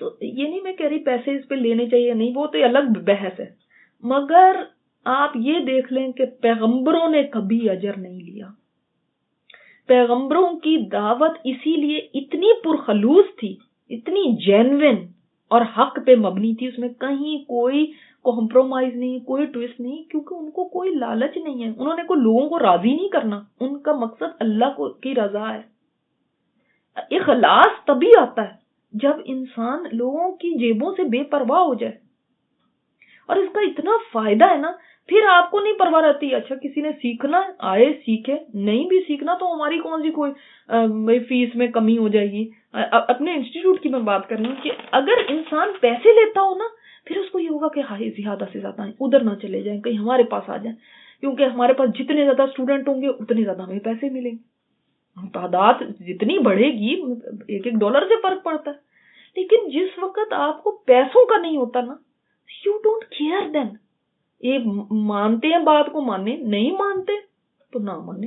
تو یہ نہیں میں کہہ رہی پیسے اس پہ لینے چاہیے نہیں، وہ تو الگ بحث ہے، مگر آپ یہ دیکھ لیں کہ پیغمبروں نے کبھی اجر نہیں لیا. پیغمبروں کی دعوت اسی لیے اتنی پرخلوص تھی، اتنی جینوین اور حق پہ مبنی تھی، اس میں کہیں کوئی کمپرومائز نہیں، کوئی ٹویسٹ نہیں، کیونکہ ان کو کوئی لالچ نہیں ہے، انہوں نے کوئی لوگوں کو راضی نہیں کرنا، ان کا مقصد اللہ کی رضا ہے. اخلاص تبھی آتا ہے جب انسان لوگوں کی جیبوں سے بے پرواہ ہو جائے، اور اس کا اتنا فائدہ ہے نا، پھر آپ کو نہیں پرواہ رہتی اچھا کسی نے سیکھنا آئے سیکھے، نہیں بھی سیکھنا تو ہماری کون سی کوئی فیس میں کمی ہو جائے گی. اپنے انسٹیٹیوٹ کی میں بات کر رہی ہوں کہ اگر انسان پیسے لیتا ہو نا، پھر اس کو یہ ہوگا کہ ہائے زیادہ سے زیادہ آئیں، ادھر نہ چلے جائیں، کہیں ہمارے پاس آ جائیں، کیونکہ ہمارے پاس جتنے زیادہ اسٹوڈنٹ ہوں گے اتنے زیادہ ہمیں پیسے ملیں گے، تعداد جتنی بڑھے گی $1 سے فرق پڑتا ہے. لیکن جس وقت آپ کو پیسوں کا نہیں ہوتا نا، یو ڈونٹ کیئر دین. یہ مانتے ہیں بات کو مانے، نہیں مانتے تو نہ مانے.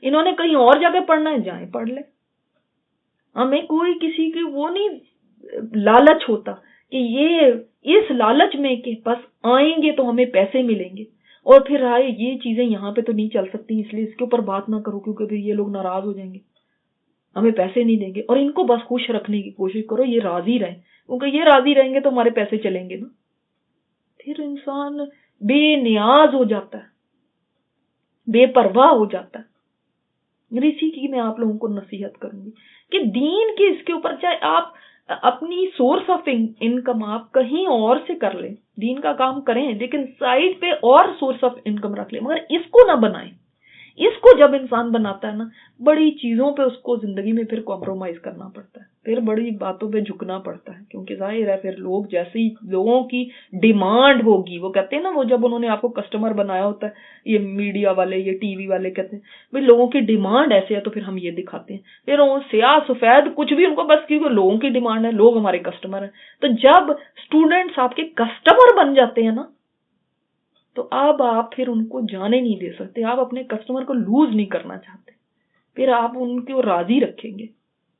انہوں نے کہیں اور جگہ پڑھنا ہے جائیں پڑھ لیں. ہمیں کوئی کسی کی وہ نہیں لالچ ہوتا کہ یہ اس لالچ میں کہ بس آئیں گے تو ہمیں پیسے ملیں گے، اور پھر آئے یہ چیزیں یہاں پہ تو نہیں چل سکتی اس لیے اس کے اوپر بات نہ کرو کیونکہ پھر یہ لوگ ناراض ہو جائیں گے، ہمیں پیسے نہیں دیں گے، اور ان کو بس خوش رکھنے کی کوشش کرو، یہ راضی رہیں، کیونکہ یہ راضی رہیں گے تو ہمارے پیسے چلیں گے نا. پھر انسان بے نیاز ہو جاتا ہے، بے پرواہ ہو جاتا ہے. اسی کی میں آپ لوگوں کو نصیحت کروں گی کہ دین کے اس کے اوپر چاہے آپ اپنی سورس آف انکم آپ کہیں اور سے کر لیں، دین کا کام کریں، لیکن سائڈ پہ اور سورس آف انکم رکھ لیں، مگر اس کو نہ بنائیں. اس کو جب انسان بناتا ہے نا، بڑی چیزوں پہ اس کو زندگی میں پھر کمپرومائز کرنا پڑتا ہے، پھر بڑی باتوں پہ جھکنا پڑتا ہے، کیونکہ ظاہر ہے پھر لوگ جیسی لوگوں کی ڈیمانڈ ہوگی، وہ کہتے ہیں نا، وہ جب انہوں نے آپ کو کسٹمر بنایا ہوتا ہے، یہ میڈیا والے یہ ٹی وی والے کہتے ہیں بھائی لوگوں کی ڈیمانڈ ایسے ہے تو پھر ہم یہ دکھاتے ہیں، پھر وہ سیاہ سفید کچھ بھی ان کو بس کیونکہ لوگوں کی ڈیمانڈ ہے، لوگ ہمارے کسٹمر ہیں. تو جب اسٹوڈنٹس آپ کے کسٹمر بن جاتے ہیں نا، تو اب آپ پھر ان کو جانے نہیں دے سکتے، آپ اپنے کسٹمر کو لوز نہیں کرنا چاہتے، پھر آپ ان کو راضی رکھیں گے،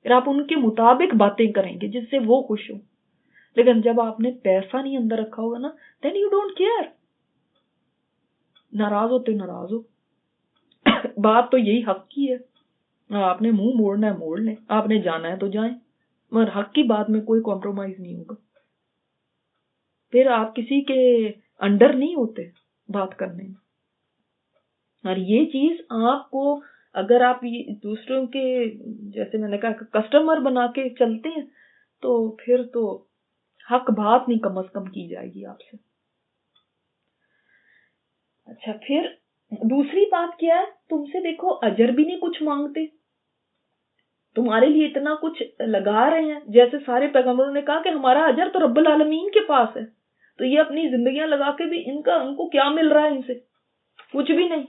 پھر آپ ان کے مطابق باتیں کریں گے جس سے وہ خوش ہوں. لیکن جب آپ نے پیسہ نہیں اندر رکھا ہوگا نا، دین یو ڈونٹ کیئر. ناراض ہوتے ناراض ہو، بات تو یہی حق کی ہے، آپ نے منہ موڑنا ہے موڑ لیں، آپ نے جانا ہے تو جائیں، مگر حق کی بات میں کوئی کمپرومائز نہیں ہوگا. پھر آپ کسی کے انڈر نہیں ہوتے بات کرنے میں. اور یہ چیز آپ کو اگر آپ دوسروں کے جیسے میں نے کہا کسٹمر بنا کے چلتے ہیں تو پھر تو حق بات نہیں کم از کم کی جائے گی آپ سے. اچھا پھر دوسری بات کیا ہے، تم سے دیکھو اجر بھی نہیں کچھ مانگتے، تمہارے لیے اتنا کچھ لگا رہے ہیں، جیسے سارے پیغمبروں نے کہا کہ ہمارا اجر تو رب العالمین کے پاس ہے، تو یہ اپنی زندگیاں لگا کے بھی ان کو کیا مل رہا ہے، ان سے کچھ بھی نہیں.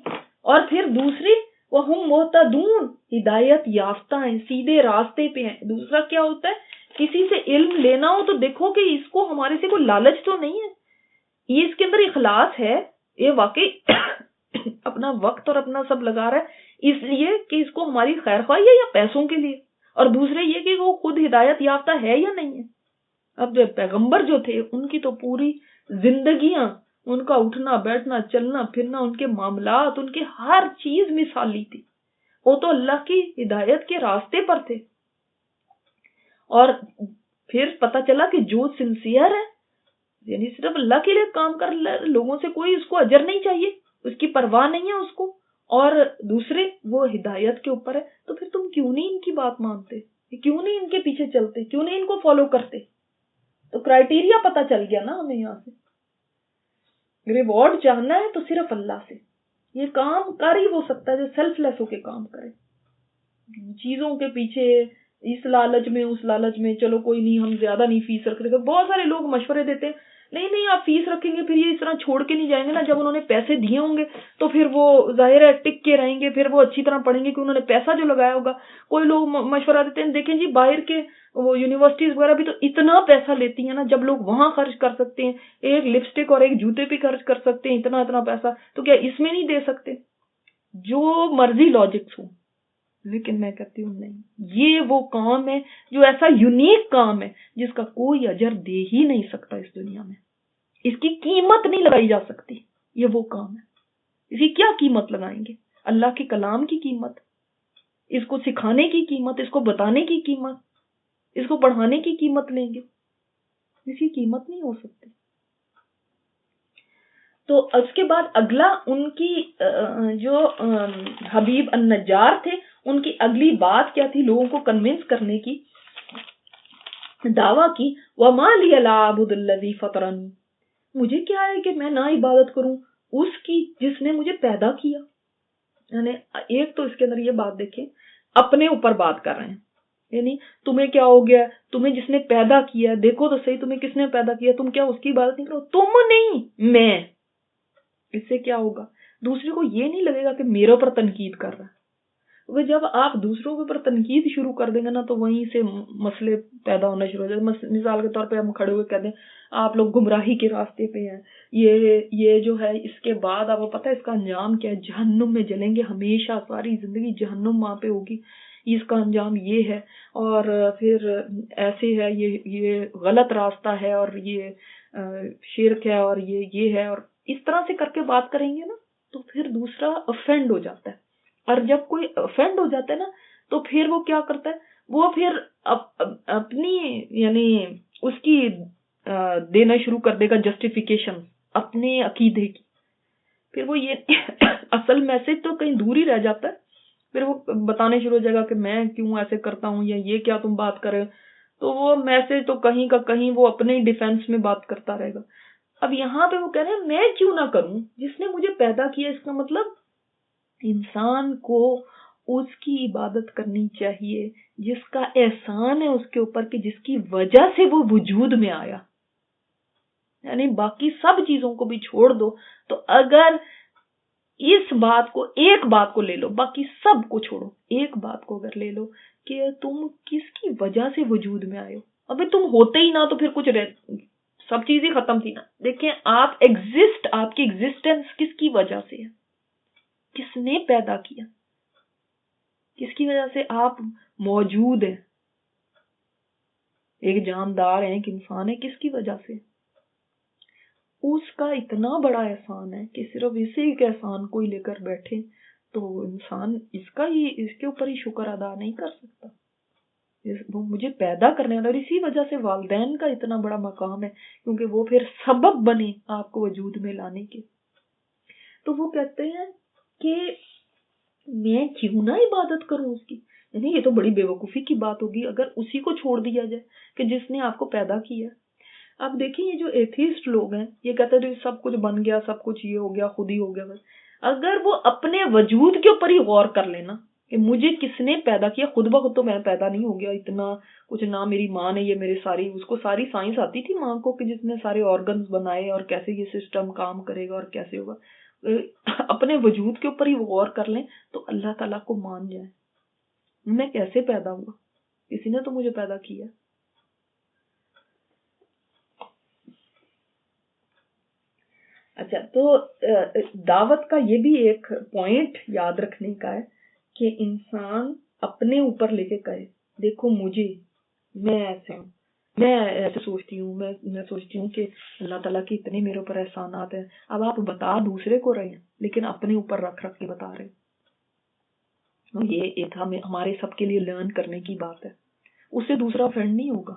اور پھر دوسری وَهُمْ مُهْتَدُونَ، ہدایت یافتہ ہیں، سیدھے راستے پہ ہیں. دوسرا کیا ہوتا ہے، کسی سے علم لینا ہو تو دیکھو کہ اس کو ہمارے سے کوئی لالچ تو نہیں ہے، یہ اس کے اندر اخلاص ہے، یہ واقعی اپنا وقت اور اپنا سب لگا رہا ہے اس لیے کہ اس کو ہماری خیر خواہی ہے یا پیسوں کے لیے، اور دوسرے یہ کہ وہ خود ہدایت یافتہ ہے یا نہیں ہے. اب پیغمبر جو تھے ان کی تو پوری زندگیاں، ان کا اٹھنا بیٹھنا چلنا پھرنا، ان کے معاملات، ان کے ہر چیز مثالی تھی، وہ تو اللہ کی ہدایت کے راستے پر تھے. اور پھر پتہ چلا کہ جو سنسیئر ہے، یعنی صرف اللہ کے لیے کام کر لوگوں سے کوئی اس کو اجر نہیں چاہیے، اس کی پرواہ نہیں ہے اس کو، اور دوسرے وہ ہدایت کے اوپر ہے، تو پھر تم کیوں نہیں ان کی بات مانتے، کیوں نہیں ان کے پیچھے چلتے، کیوں نہیں ان کو فالو کرتے. تو کرائٹیریا پتہ چل گیا نا ہمیں یہاں سے. ریوارڈ چاہنا ہے تو صرف اللہ سے. یہ کام کر ہی وہ سکتا ہے جو سیلف لیس ہو کے کام کرے، چیزوں کے پیچھے اس لالچ میں اس لالچ میں، چلو کوئی نہیں ہم زیادہ نہیں فیس رکھ رہے. بہت سارے لوگ مشورے دیتے ہیں نہیں آپ فیس رکھیں گے پھر یہ اس طرح چھوڑ کے نہیں جائیں گے نا، جب انہوں نے پیسے دیے ہوں گے تو پھر وہ ظاہر ہے ٹک کے رہیں گے، پھر وہ اچھی طرح پڑھیں گے کہ انہوں نے پیسہ جو لگایا ہوگا. کوئی لوگ مشورہ دیتے ہیں دیکھیں جی باہر کے وہ یونیورسٹیز وغیرہ بھی تو اتنا پیسہ لیتی ہیں نا، جب لوگ وہاں خرچ کر سکتے ہیں، ایک لپسٹک اور ایک جوتے پہ خرچ کر سکتے ہیں اتنا پیسہ، تو کیا اس میں نہیں دے سکتے؟ جو مرضی لاجکس ہوں، لیکن میں کہتی ہوں نہیں، یہ وہ کام ہے جو ایسا یونیک کام ہے جس کا کوئی اجر دے ہی نہیں سکتا اس دنیا میں، اس کی قیمت نہیں لگائی جا سکتی. یہ وہ کام ہے، اس کی کیا قیمت لگائیں گے؟ اللہ کے کلام کی قیمت، اس کو سکھانے کی قیمت، اس کو بتانے کی قیمت، اس کو پڑھانے کی قیمت لیں گے؟ اس کی قیمت نہیں ہو سکتی. تو اس کے بعد اگلا ان کی جو حبیب النجار تھے، ان کی اگلی بات کیا تھی؟ لوگوں کو کنونس کرنے کی، دعویٰ کی وَمَا لِيَ لَا أَعْبُدُ الَّذِي فَطَرَنِي، مجھے کیا ہے کہ میں نہ عبادت کروں اس کی جس نے مجھے پیدا کیا. یعنی ایک تو اس کے اندر یہ بات دیکھیں، اپنے اوپر بات کر رہے ہیں، یعنی تمہیں کیا ہو گیا، تمہیں جس نے پیدا کیا، دیکھو تو صحیح تمہیں کس نے پیدا کیا، تم کیا اس کی عبادت نہیں کرو؟ تم نہیں، میں. اس سے کیا ہوگا؟ دوسرے کو یہ نہیں لگے گا کہ میرے اوپر تنقید کر رہا ہے. جب آپ دوسروں کے اوپر تنقید شروع کر دیں گے نا تو وہیں سے مسئلے پیدا ہونا شروع ہو جائے. مثال کے طور پہ ہم کھڑے ہوئے کہتے ہیں آپ لوگ گمراہی کے راستے پہ ہیں، یہ جو ہے اس کے بعد آپ کو پتہ ہے اس کا انجام کیا ہے؟ جہنم میں جلیں گے ہمیشہ، ساری زندگی جہنم وہاں پہ ہوگی، اس کا انجام یہ ہے، اور پھر ایسے ہے، یہ غلط راستہ ہے، اور یہ شرک ہے، اور یہ ہے، اور اس طرح سے کر کے بات کریں گے نا تو پھر دوسرا افینڈ ہو جاتا ہے. اور جب کوئی افینڈ ہو جاتا ہے نا تو پھر وہ کیا کرتا ہے، وہ پھر اپنی یعنی اس کی دینا شروع کر دے گا جسٹیفیکیشن اپنے عقیدے کی. پھر وہ یہ اصل میسج تو کہیں دور ہی رہ جاتا ہے، پھر وہ بتانے شروع ہو جائے گا کہ میں کیوں ایسے کرتا ہوں، یا یہ کیا تم بات کرے، تو وہ میسج تو کہیں کا کہیں وہ اپنے ڈیفینس میں بات کرتا رہے گا. اب یہاں پہ وہ کہہ رہے ہیں میں کیوں نہ کروں، جس نے مجھے پیدا کیا. اس کا مطلب انسان کو اس کی عبادت کرنی چاہیے جس کا احسان ہے اس کے اوپر کہ جس کی وجہ سے وہ وجود میں آیا. یعنی باقی سب چیزوں کو بھی چھوڑ دو، تو اگر اس بات کو، ایک بات کو لے لو، باقی سب کو چھوڑو، ایک بات کو اگر لے لو کہ تم کس کی وجہ سے وجود میں آئے ہو. ابھی تم ہوتے ہی نہ تو پھر کچھ سب چیزیں ختم تھی نا. دیکھیں آپ ایگزسٹ، آپ کی ایگزسٹنس کس کی وجہ سے ہے؟ کس نے پیدا کیا؟ کس کی وجہ سے آپ موجود ہیں؟ ایک جاندار ہے، ایک انسان ہے، کس کی وجہ سے؟ اس کا اتنا بڑا احسان ہے کہ صرف اسی ایک احسان کو ہی لے کر بیٹھے تو انسان اس کے اوپر ہی شکر ادا نہیں کر سکتا. وہ مجھے پیدا کرنے والا، اور اسی وجہ سے والدین کا اتنا بڑا مقام ہے کیونکہ وہ پھر سبب بنے آپ کو وجود میں لانے کے. تو وہ کہتے ہیں کہ میں کیوں نہ عبادت کروں اس کی. یعنی یہ تو بڑی بے وقوفی کی بات ہوگی اگر اسی کو چھوڑ دیا جائے کہ جس نے آپ کو پیدا کیا. اب دیکھیں یہ جو ایتھیسٹ لوگ ہیں یہ کہتے ہیں سب کچھ بن گیا، سب کچھ یہ ہو گیا، خود ہی ہو گیا. بس اگر وہ اپنے وجود کے اوپر ہی غور کر لینا کہ مجھے کس نے پیدا کیا، خود بخود تو میں پیدا نہیں ہو گیا اتنا کچھ، نہ میری ماں نے یہ میرے ساری، اس کو ساری سائنس آتی تھی ماں کو کہ جس نے سارے آرگنز بنائے اور کیسے یہ سسٹم کام کرے گا اور کیسے ہوگا. اپنے وجود کے اوپر ہی غور کر لیں تو اللہ تعالیٰ کو مان جائیں میں کیسے پیدا ہوا، کسی نے تو مجھے پیدا کیا. اچھا، تو دعوت کا یہ بھی ایک پوائنٹ یاد رکھنے کا ہے کہ انسان اپنے اوپر لے کے کہے دیکھو مجھے، میں ایسے ہوں، میں ایسے سوچتی ہوں، میں سوچتی ہوں کہ اللہ تعالیٰ کے اتنے میرے اوپر احسانات ہیں. اب آپ بتا دوسرے کو رہے ہیں لیکن اپنے اوپر رکھ کے بتا رہے ہیں. یہ ایک ہمارے سب کے لیے لرن کرنے کی بات ہے. اس سے دوسرا فرینڈ نہیں ہوگا.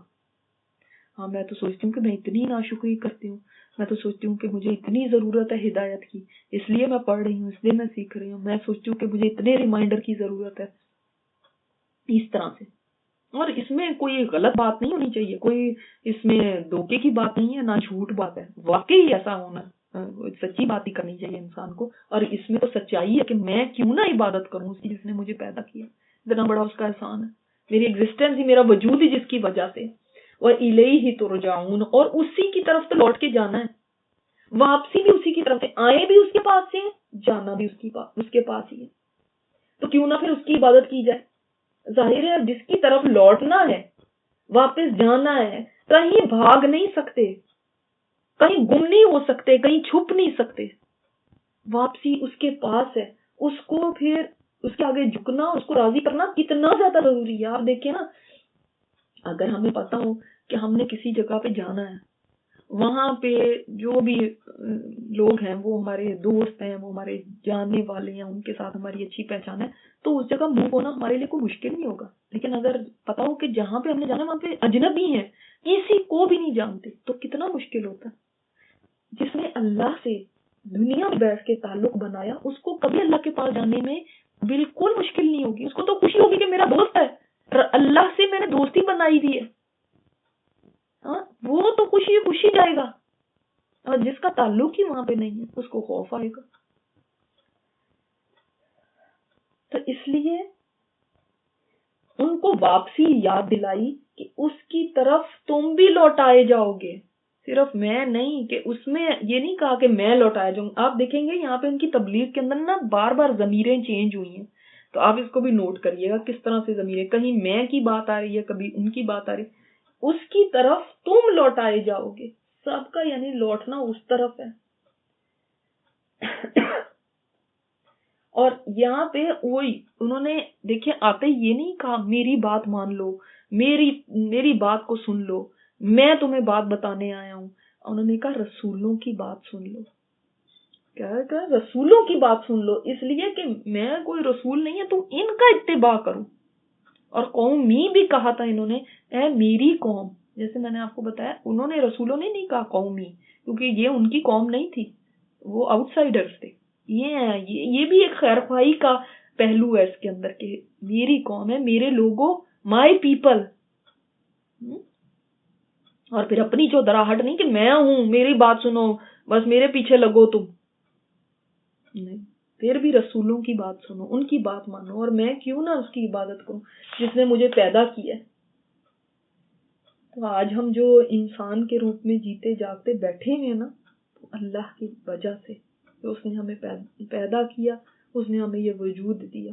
ہاں میں تو سوچتی ہوں کہ میں اتنی ناشکری کرتی ہوں، میں تو سوچتی ہوں کہ مجھے اتنی ضرورت ہے ہدایت کی، اس لیے میں پڑھ رہی ہوں، اس لیے میں سیکھ رہی ہوں، میں سوچتی ہوں کہ مجھے اتنے ریمائنڈر کی ضرورت ہے. اس طرح سے. اور اس میں کوئی غلط بات نہیں ہونی چاہیے، کوئی اس میں دھوکے کی بات نہیں ہے، نہ جھوٹ بات ہے. واقعی ایسا ہونا، سچی بات ہی کرنی چاہیے انسان کو. اور اس میں تو سچائی ہے کہ میں کیوں نہ عبادت کروں اس کی جس نے مجھے پیدا کیا. اتنا بڑا اس کا احسان ہے، میری ایگزسٹنس ہی، میرا وجود ہی جس کی وجہ سے. وَإِلَيْهِ تُرْجَعُونَ، اور اسی کی طرف تو لوٹ کے جانا ہے. واپسی بھی اسی کی طرف سے، آئے بھی اس کے پاس سے، جانا بھی اس کے پاس ہی ہے. تو کیوں نہ پھر اس کی عبادت کی جائے. ظاہر ہے جس کی طرف لوٹنا ہے، واپس جانا ہے، کہیں بھاگ نہیں سکتے، کہیں گم نہیں ہو سکتے، کہیں چھپ نہیں سکتے. واپسی اس کے پاس ہے. اس کو پھر اس کے آگے جھکنا، اس کو راضی کرنا کتنا زیادہ ضروری ہے. آپ دیکھیں نا، اگر ہمیں پتا ہو کہ ہم نے کسی جگہ پہ جانا ہے، وہاں پہ جو بھی لوگ ہیں وہ ہمارے دوست ہیں، وہ ہمارے جاننے والے ہیں، ان کے ساتھ ہماری اچھی پہچان ہے، تو اس جگہ موو ہونا ہمارے لیے کوئی مشکل نہیں ہوگا. لیکن اگر پتا ہو کہ جہاں پہ ہم نے جانا ہے وہاں پہ اجنبی ہیں، کسی کو بھی نہیں جانتے، تو کتنا مشکل ہوتا. جس نے اللہ سے دنیا میں بیٹھ کے تعلق بنایا، اس کو کبھی اللہ کے پاس جانے میں بالکل مشکل نہیں ہوگی. اس کو تو خوشی ہوگی کہ میرا دوست ہے، اللہ سے میں نے دوستی بنائی دی ہے. ہاں، وہ تو خوشی خوشی جائے گا. اور جس کا تعلق ہی وہاں پہ نہیں ہے اس کو خوف آئے گا. تو اس لیے ان کو واپسی یاد دلائی کہ اس کی طرف تم بھی لوٹائے جاؤ گے، صرف میں نہیں. کہ اس میں یہ نہیں کہا کہ میں لوٹایا جاؤں. آپ دیکھیں گے یہاں پہ ان کی تبلیغ کے اندر نا بار بار ضمیریں چینج ہوئی ہیں، تو آپ اس کو بھی نوٹ کریے گا کس طرح سے ضمیریں، کہیں میں کی بات آ رہی ہے، کبھی ان کی بات آ رہی ہے. اس کی طرف تم لوٹائے جاؤ گے، سب کا یعنی لوٹنا اس طرف ہے. اور یہاں پہ وہی انہوں نے دیکھیں آتے یہ نہیں کہا میری بات مان لو، میری بات کو سن لو، میں تمہیں بات بتانے آیا ہوں. انہوں نے کہا رسولوں کی بات سن لو. کیا کہا؟ رسولوں کی بات سن لو، اس لیے کہ میں کوئی رسول نہیں ہے، تم ان کا اتباع کرو. اور قومی بھی کہا تھا انہوں نے، اے میری قوم. جیسے میں نے آپ کو بتایا انہوں نے رسولوں نے نہیں کہا قومی، کیونکہ یہ ان کی قوم نہیں تھی، وہ آؤٹ سائڈرز تھے. یہ بھی ایک خیر خواہی کا پہلو ہے اس کے اندر کہ میری قوم ہے، میرے لوگوں، مائی پیپل. اور پھر اپنی چودراہٹ نہیں کہ میں ہوں، میری بات سنو، بس میرے پیچھے لگو تم. نہیں، پھر بھی رسولوں کی بات سنو، ان کی بات مانو. اور میں کیوں نہ اس کی عبادت کروں جس نے مجھے پیدا کیا ہے. تو آج ہم جو انسان کے روپ میں جیتے جاگتے بیٹھے ہیں نا، تو اللہ کی وجہ سے کہ اس نے ہمیں پیدا کیا، اس نے ہمیں یہ وجود دیا.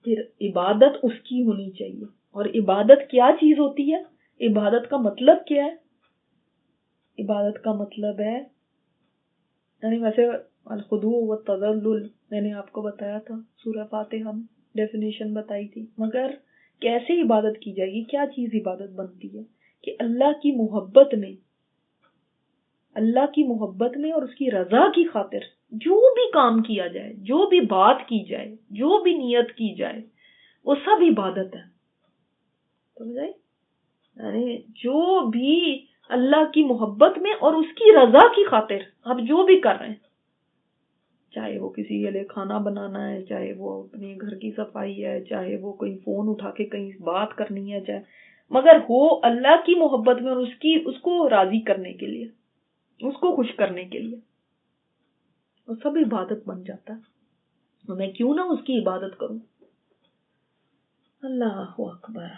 پھر عبادت اس کی ہونی چاہیے. اور عبادت کیا چیز ہوتی ہے؟ عبادت کا مطلب کیا ہے؟ عبادت کا مطلب ہے، یعنی ویسے الخضوع والتذلل میں نے آپ کو بتایا تھا سورہ فاتحہ میں، ڈیفینیشن بتائی تھی. مگر کیسے عبادت کی جائے گی؟ کیا چیز عبادت بنتی ہے؟ کہ اللہ کی محبت میں اور اس کی رضا کی خاطر جو بھی کام کیا جائے، جو بھی بات کی جائے، جو بھی نیت کی جائے، وہ سب عبادت ہے. سمجھائے؟ یعنی جو بھی اللہ کی محبت میں اور اس کی رضا کی خاطر آپ جو بھی کر رہے ہیں، چاہے وہ کسی کے لیے کھانا بنانا ہے، چاہے وہ اپنے گھر کی صفائی ہے، چاہے وہ کوئی فون اٹھا کے کہیں بات کرنی ہے، چاہے مگر ہو اللہ کی محبت میں اور اس کو راضی کرنے کے لیے، اس کو خوش کرنے کے لیے، وہ سب عبادت بن جاتا ہے. میں کیوں نہ اس کی عبادت کروں. اللہ اکبر.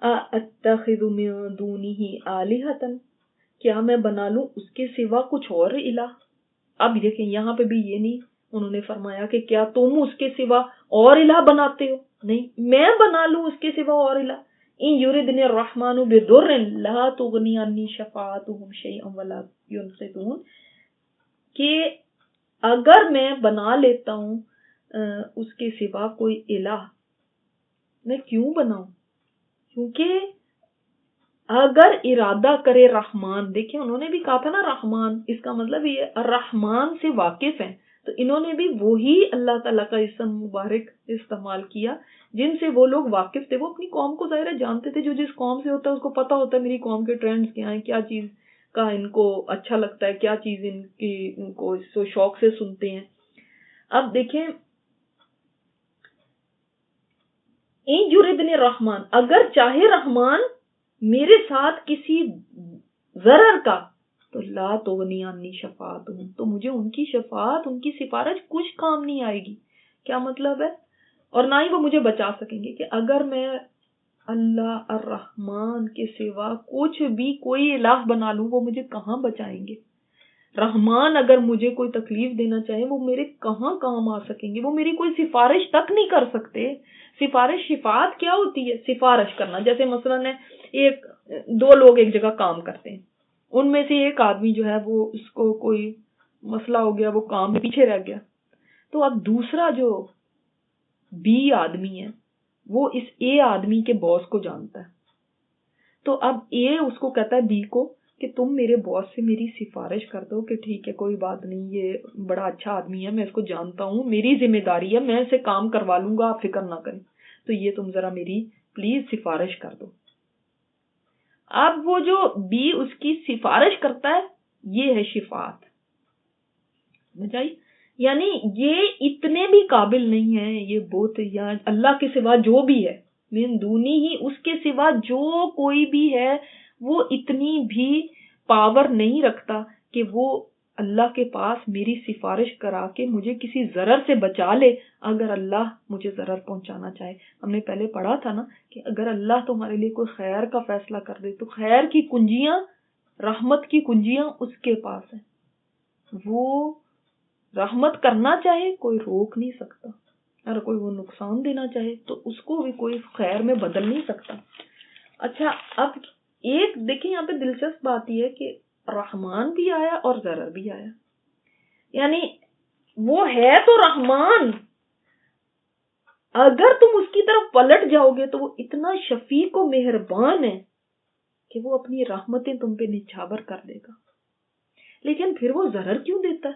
اتخذ من دونہ آلہۃ، کیا میں بنا لوں اس کے سوا کچھ اور الہ. اب دیکھیں یہاں پہ بھی یہ نہیں انہوں نے فرمایا کہ کیا تم اس کے سوا اور الہ بناتے ہو، نہیں، میں بنا لوں اس کے سوا اور الہ. ان یردنی الرحمن بضر لا تغنی عنی شفاعتهم شیئا ولا ینقذون، کہ اگر میں بنا لیتا ہوں اس کے سوا کوئی الہ، میں کیوں بناؤں؟ کیونکہ اگر ارادہ کرے رحمان، دیکھیں انہوں نے بھی کہا تھا نا رحمان، اس کا مطلب یہ الرحمان سے واقف ہیں، تو انہوں نے بھی وہی اللہ تعالیٰ کا اسم مبارک استعمال کیا جن سے وہ لوگ واقف تھے. وہ اپنی قوم کو ظاہر جانتے تھے، جو جس قوم سے ہوتا ہے اس کو پتا ہوتا ہے میری قوم کے ٹرینڈز کیا ہیں، کیا چیز کا ان کو اچھا لگتا ہے، کیا چیز ان کو شوق سے سنتے ہیں. اب دیکھیں این یردنی الرحمن، اگر چاہے رحمان میرے ساتھ کسی ضرر کا، تو لا تغنی عنی شفاعتہم، تو مجھے ان کی شفاعت، ان کی سفارش کچھ کام نہیں آئے گی. کیا مطلب ہے؟ اور نہ ہی وہ مجھے بچا سکیں گے. کہ اگر میں اللہ الرحمن کے سوا کچھ بھی کوئی الہ بنا لوں، وہ مجھے کہاں بچائیں گے؟ رحمان اگر مجھے کوئی تکلیف دینا چاہے، وہ میرے کہاں کام آ سکیں گے؟ وہ میری کوئی سفارش تک نہیں کر سکتے. سفارش، شفاعت کیا ہوتی ہے؟ سفارش کرنا. جیسے مثلا دو لوگ ایک جگہ کام کرتے ہیں، ان میں سے ایک آدمی جو ہے وہ اس کو کوئی مسئلہ ہو گیا, وہ کام میں پیچھے رہ گیا. تو اب دوسرا جو بی آدمی ہے وہ اس اے آدمی کے باس کو جانتا ہے. تو اب اے اس کو کہتا ہے بی کو کہ تم میرے باس سے میری سفارش کر دو کہ ٹھیک ہے کوئی بات نہیں, یہ بڑا اچھا آدمی ہے, میں اس کو جانتا ہوں, میری ذمہ داری ہے, میں اسے کام کروا لوں گا, آپ فکر نہ کریں, تو یہ تم ذرا میری پلیز سفارش کر دو. اب وہ جو بی اس کی سفارش کرتا ہے یہ ہے شفاعت. سمجھائی؟ یعنی یہ اتنے بھی قابل نہیں ہے, یہ بہت, یا اللہ کے سوا جو بھی ہے, من دونی ہی, اس کے سوا جو کوئی بھی ہے وہ اتنی بھی پاور نہیں رکھتا کہ وہ اللہ کے پاس میری سفارش کرا کے مجھے کسی ضرر سے بچا لے اگر اللہ مجھے ضرر پہنچانا چاہے. ہم نے پہلے پڑھا تھا نا کہ اگر اللہ تمہارے لیے کوئی خیر کا فیصلہ کر دے تو خیر کی کنجیاں, رحمت کی کنجیاں اس کے پاس ہیں. وہ رحمت کرنا چاہے کوئی روک نہیں سکتا, اگر کوئی وہ نقصان دینا چاہے تو اس کو بھی کوئی خیر میں بدل نہیں سکتا. اچھا اب ایک دیکھیں یہاں پہ دلچسپ بات یہ ہے کہ رحمان بھی آیا اور ضرر بھی آیا. یعنی وہ ہے تو رحمان, اگر تم اس کی طرف پلٹ جاؤ گے تو وہ اتنا شفیق و مہربان ہے کہ وہ اپنی رحمتیں تم پہ نچھاور کر دے گا. لیکن پھر وہ ضرر کیوں دیتا ہے,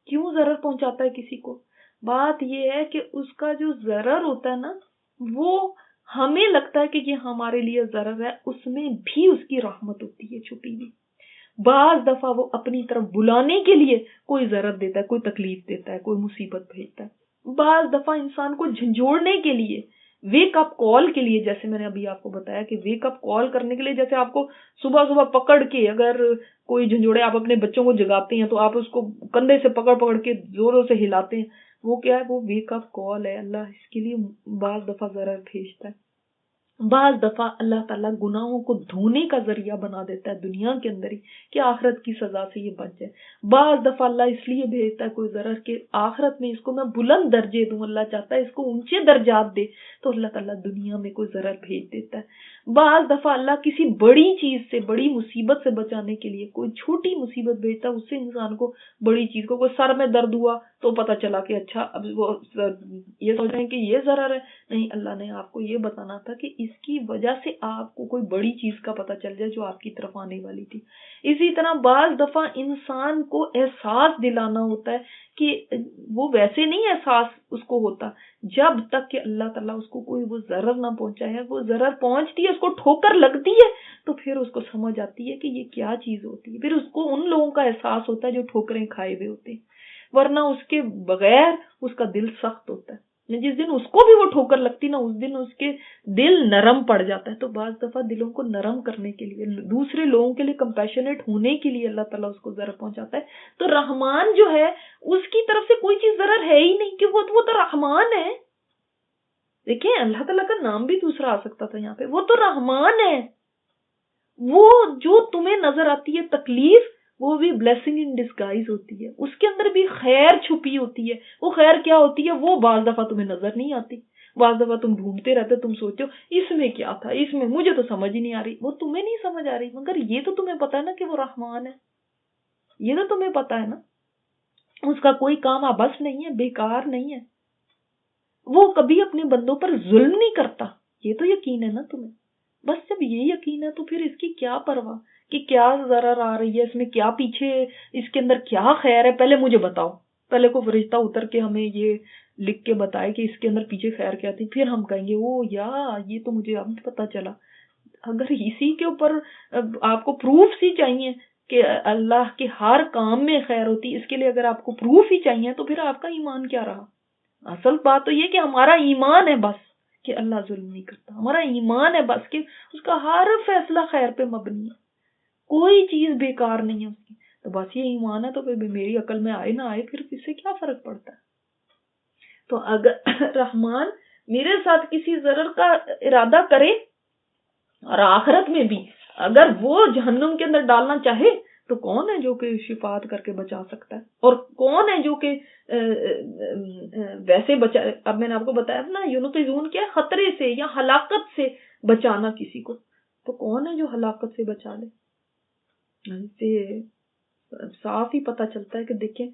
کیوں ضرر پہنچاتا ہے کسی کو؟ بات یہ ہے کہ اس کا جو ضرر ہوتا ہے نا, وہ ہمیں لگتا ہے کہ یہ ہمارے لیے ضرر ہے, اس میں بھی اس کی رحمت ہوتی ہے چھپی ہوئی. بعض دفعہ وہ اپنی طرف بلانے کے لیے کوئی ضرر دیتا ہے, کوئی تکلیف دیتا ہے, کوئی مصیبت بھیجتا ہے. بعض دفعہ انسان کو جھنجھوڑنے کے لیے, ویک اپ کال کے لیے, جیسے میں نے ابھی آپ کو بتایا کہ ویک اپ کال کرنے کے لیے, جیسے آپ کو صبح صبح پکڑ کے اگر کوئی جھنجھوڑے, آپ اپنے بچوں کو جگاتے ہیں تو آپ اس کو کندھے سے پکڑ پکڑ کے زوروں سے ہلاتے ہیں, وہ کیا ہے, وہ ویک اپ کال ہے. اللہ اس کے لیے بعض دفعہ ضرر بھیجتا ہے. بعض دفعہ اللہ تعالیٰ گناہوں کو دھونے کا ذریعہ بنا دیتا ہے دنیا کے اندر ہی کہ آخرت کی سزا سے یہ بچ جائے. بعض دفعہ اللہ اس لیے بھیجتا ہے کوئی ضرر کہ آخرت میں اس کو میں بلند درجے دوں, اللہ چاہتا ہے اس کو اونچے درجات دے, تو اللہ تعالیٰ دنیا میں کوئی ضرر بھیج دیتا ہے. بعض دفعہ اللہ کسی بڑی چیز سے, بڑی مصیبت سے بچانے کے لیے کوئی چھوٹی مصیبت بھیجتا ہے, اس سے انسان کو بڑی چیز کو, کوئی سر میں درد ہوا تو پتہ چلا کہ اچھا اب وہ یہ سوچ رہے ہیں کہ یہ ضرر ہے, نہیں, اللہ نے آپ کو یہ بتانا تھا کہ اس کی وجہ سے آپ کو کوئی بڑی چیز کا پتہ چل جائے جو آپ کی طرف آنے والی تھی. اسی طرح بعض دفعہ انسان کو احساس دلانا ہوتا ہے کہ وہ ویسے نہیں احساس اس کو ہوتا جب تک کہ اللہ تعالیٰ اس کو کوئی وہ ضرر نہ پہنچائے. وہ ضرر پہنچتی ہے, اس کو ٹھوکر لگتی ہے, تو پھر اس کو سمجھ آتی ہے کہ یہ کیا چیز ہوتی ہے. پھر اس کو ان لوگوں کا احساس ہوتا ہے جو ٹھوکریں کھائے ہوئے ہوتے ہیں, ورنہ اس کے بغیر اس کا دل سخت ہوتا ہے. جس دن اس کو بھی وہ ٹھوکر لگتی نا, اس دن اس کے دل نرم پڑ جاتا ہے. تو بعض دفعہ دلوں کو نرم کرنے کے لیے, دوسرے لوگوں کے لیے کمپیشنیٹ ہونے کے لیے اللہ تعالیٰ اس کو ضرر پہنچاتا ہے. تو رحمان جو ہے اس کی طرف سے کوئی چیز ضرر ہے ہی نہیں کہ وہ تو رحمان ہے. دیکھیں اللہ تعالیٰ کا نام بھی دوسرا آ سکتا تھا یہاں پہ, وہ تو رحمان ہے. وہ جو تمہیں نظر آتی ہے تکلیف, وہ بھی بلیسنگ ان ڈسگائز ہوتی ہے, اس کے اندر بھی خیر چھپی ہوتی ہے. وہ خیر کیا ہوتی ہے وہ بعض دفعہ تمہیں نظر نہیں آتی, بعض دفعہ تم ڈھونڈتے رہتے, تم سوچو اس میں کیا تھا, اس میں مجھے تو سمجھ ہی نہیں آ رہی. وہ تمہیں نہیں سمجھ آ رہی, مگر یہ تو تمہیں پتا ہے نا کہ وہ رحمان ہے. یہ تو تمہیں پتا ہے نا, اس کا کوئی کام عبث نہیں ہے, بیکار نہیں ہے. وہ کبھی اپنے بندوں پر ظلم نہیں کرتا, یہ تو یقین ہے نا تمہیں. بس جب یہ یقین ہے تو پھر اس کی کیا پرواہ کہ کیا ضرر آ رہی ہے, اس میں کیا پیچھے, اس کے اندر کیا خیر ہے, پہلے مجھے بتاؤ. پہلے کو فرشتہ اتر کے ہمیں یہ لکھ کے بتائے کہ اس کے اندر پیچھے خیر کیا تھی, پھر ہم کہیں گے او یا یہ تو مجھے اب پتا چلا. اگر اسی کے اوپر آپ کو پروف ہی چاہیے کہ اللہ کے ہر کام میں خیر ہوتی, اس کے لیے اگر آپ کو پروف ہی چاہیے تو پھر آپ کا ایمان کیا رہا؟ اصل بات تو یہ کہ ہمارا ایمان ہے بس کہ اللہ ظلم نہیں کرتا. ہمارا ایمان ہے بس کہ اس کا ہر فیصلہ خیر پہ مبنی ہے, کوئی چیز بیکار نہیں ہے اس کی. تو بس یہ ایمان ہے, تو پھر میری عقل میں آئے نہ آئے پھر اس سے کیا فرق پڑتا ہے. تو اگر رحمان میرے ساتھ کسی ضرر کا ارادہ کرے اور آخرت میں بھی اگر وہ جہنم کے اندر ڈالنا چاہے تو کون ہے جو کہ شفاعت کر کے بچا سکتا ہے, اور کون ہے جو کہ ویسے بچا. اب میں نے آپ کو بتایا نا ینقذون کیا خطرے سے یا ہلاکت سے بچانا کسی کو, تو کون ہے جو ہلاکت سے بچا لے. صاف ہی پتہ چلتا ہے کہ دیکھیں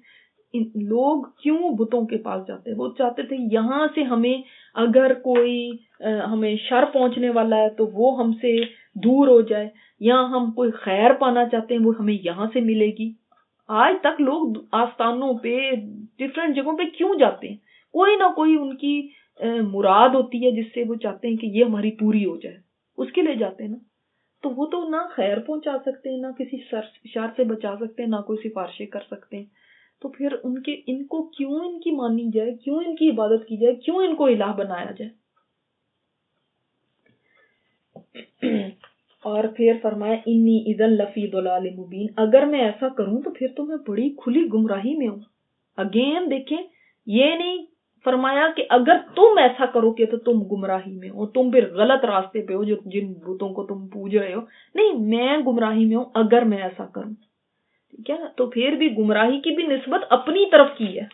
لوگ کیوں بتوں کے پاس جاتے ہیں. وہ چاہتے تھے یہاں سے ہمیں اگر کوئی ہمیں شر پہنچنے والا ہے تو وہ ہم سے دور ہو جائے، یا ہم کوئی خیر پانا چاہتے ہیں وہ ہمیں یہاں سے ملے گی. آج تک لوگ آستانوں پہ ڈفرینٹ جگہوں پہ کیوں جاتے ہیں؟ کوئی نہ کوئی ان کی مراد ہوتی ہے جس سے وہ چاہتے ہیں کہ یہ ہماری پوری ہو جائے، اس کے لیے جاتے ہیں نا. تو وہ تو نہ خیر پہنچا سکتے ہیں، نہ کسی شر سے بچا سکتے ہیں، نہ کوئی سفارشیں کر سکتے ہیں. تو پھر ان کو کیوں ان کی مانی جائے، کیوں ان کی عبادت کی جائے، کیوں ان کو الہ بنایا جائے. اور پھر فرمایا انی اذن لفی ضلال مبین، اگر میں ایسا کروں تو پھر تو میں بڑی کھلی گمراہی میں ہوں. اگین دیکھیں یہ نہیں فرمایا کہ اگر تم ایسا کرو گے تو تم گمراہی میں ہو، تم پھر غلط راستے پہ ہو جو جن بتوں کو تم پوج رہے ہو. نہیں، میں گمراہی میں ہوں اگر میں ایسا کروں. ٹھیک ہے نا؟ تو پھر بھی گمراہی کی بھی نسبت اپنی طرف کی ہے.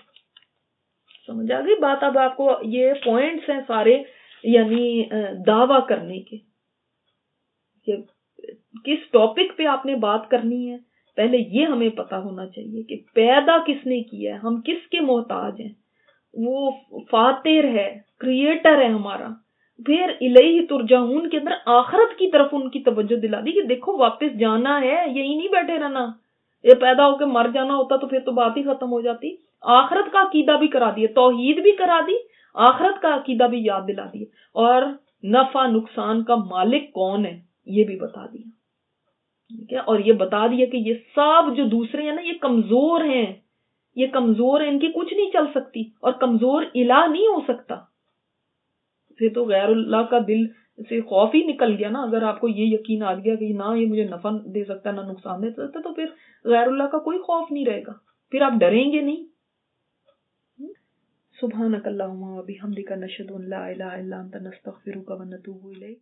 سمجھ آ گئی بات؟ اب آپ کو یہ پوائنٹس ہیں سارے، یعنی دعویٰ کرنے کے کہ کس ٹاپک پہ آپ نے بات کرنی ہے. پہلے یہ ہمیں پتا ہونا چاہیے کہ پیدا کس نے کیا ہے، ہم کس کے محتاج ہیں. وہ فاتر ہے، کریٹر ہے ہمارا. پھر الیہ ترجعون کے اندر آخرت کی طرف ان کی توجہ دلا دی کہ دیکھو واپس جانا ہے، یہی نہیں بیٹھے رہنا. یہ پیدا ہو کے مر جانا ہوتا تو پھر تو بات ہی ختم ہو جاتی. آخرت کا عقیدہ بھی کرا دیا، توحید بھی کرا دی، آخرت کا عقیدہ بھی یاد دلا دیا، اور نفع نقصان کا مالک کون ہے یہ بھی بتا دیا. ٹھیک ہے؟ اور یہ بتا دیا کہ یہ سب جو دوسرے ہیں نا یہ کمزور ہیں، یہ کمزور ہیں، ان کی کچھ نہیں چل سکتی، اور کمزور الہ نہیں ہو سکتا. پھر تو غیر اللہ کا دل سے خوف ہی نکل گیا نا. اگر آپ کو یہ یقین آ گیا کہ نہ یہ مجھے نفع دے سکتا نہ نقصان دے سکتا تو پھر غیر اللہ کا کوئی خوف نہیں رہے گا، پھر آپ ڈریں گے نہیں. سبحانک اللہم و بحمدک نشہد ان لا الہ الا انت نستغفرک و نتوب الیک.